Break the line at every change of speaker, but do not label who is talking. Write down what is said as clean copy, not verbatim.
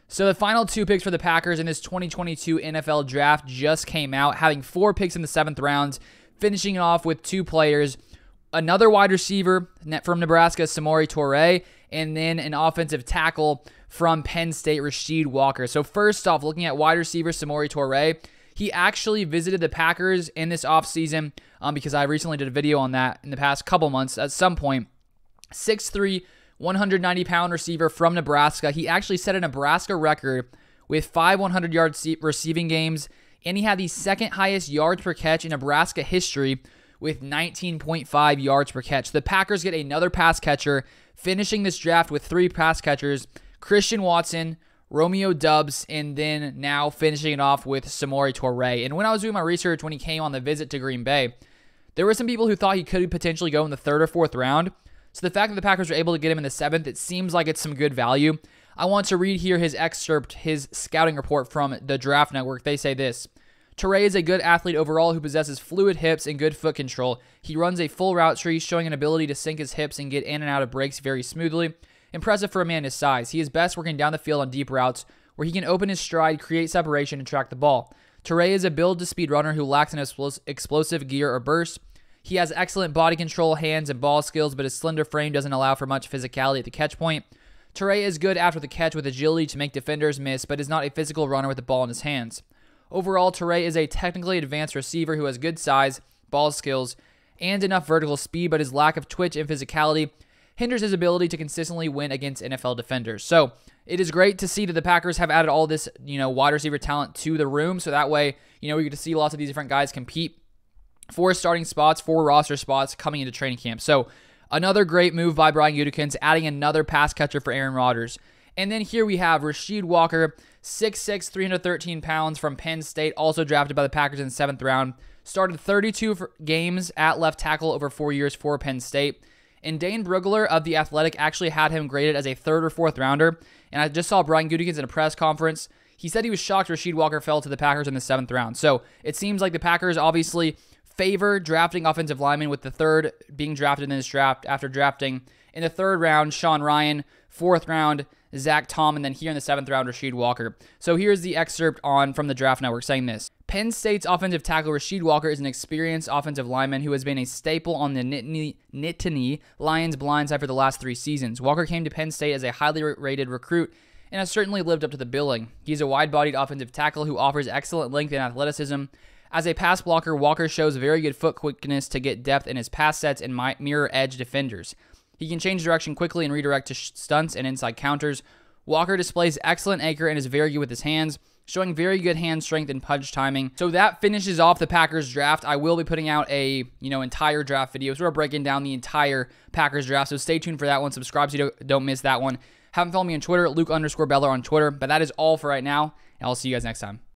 So the final 2 picks for the Packers in this 2022 NFL draft just came out, having 4 picks in the 7th round, finishing it off with 2 players, another wide receiver from Nebraska, Samori Toure, and then an offensive tackle from Penn State, Rasheed Walker. So first off, looking at wide receiver Samori Toure, he actually visited the Packers in this offseason because I recently did a video on that in the past couple months at some point. 6'3", 190-pound receiver from Nebraska. He actually set a Nebraska record with 5 100-yard receiving games, and he had the second highest yards per catch in Nebraska history with 19.5 yards per catch. The Packers get another pass catcher, finishing this draft with 3 pass catchers, Christian Watson, Romeo Doubs, and then now finishing it off with Samori Toure. And when I was doing my research when he came on the visit to Green Bay, there were some people who thought he could potentially go in the 3rd or 4th round. So the fact that the Packers were able to get him in the 7th, it seems like it's some good value. I want to read here his excerpt, his scouting report from the Draft Network. They say this: Toure is a good athlete overall who possesses fluid hips and good foot control. He runs a full route tree, showing an ability to sink his hips and get in and out of breaks very smoothly. Impressive for a man his size. He is best working down the field on deep routes where he can open his stride, create separation, and track the ball. Toure is a build-to-speed runner who lacks an explosive gear or burst. He has excellent body control, hands, and ball skills, but his slender frame doesn't allow for much physicality at the catch point. Toure is good after the catch with agility to make defenders miss, but is not a physical runner with the ball in his hands. Overall, Toure is a technically advanced receiver who has good size, ball skills, and enough vertical speed, but his lack of twitch and physicality hinders his ability to consistently win against NFL defenders. So it is great to see that the Packers have added all this, wide receiver talent to the room, so that way, we get to see lots of these different guys compete for starting spots, for roster spots coming into training camp. So another great move by Brian Gutekunst, adding another pass catcher for Aaron Rodgers. And then here we have Rasheed Walker, 6'6", 313 pounds from Penn State, also drafted by the Packers in the 7th round. Started 32 games at left tackle over 4 years for Penn State. And Dane Brugler of The Athletic actually had him graded as a 3rd or 4th rounder. And I just saw Brian Gutekunst in a press conference. He said he was shocked Rasheed Walker fell to the Packers in the 7th round. So it seems like the Packers obviously favor drafting offensive linemen, with the 3rd being drafted in this draft after drafting in the 3rd round Sean Rhyan, 4th round Zach Tom, and then here in the 7th round Rasheed Walker. So here's the excerpt from the Draft Network saying this: Penn State's offensive tackle Rasheed Walker is an experienced offensive lineman who has been a staple on the Nittany Lions blindside for the last 3 seasons. Walker came to Penn State as a highly rated recruit and has certainly lived up to the billing. He's a wide-bodied offensive tackle who offers excellent length and athleticism. As a pass blocker, Walker shows very good foot quickness to get depth in his pass sets and mirror edge defenders. He can change direction quickly and redirect to stunts and inside counters. Walker displays excellent anchor and is very good with his hands, showing very good hand strength and punch timing. So that finishes off the Packers draft. I will be putting out a, entire draft video, sort of breaking down the entire Packers draft. So stay tuned for that one. Subscribe so you don't miss that one. Have them follow me on Twitter, Luke_Beller on Twitter. But that is all for right now, and I'll see you guys next time.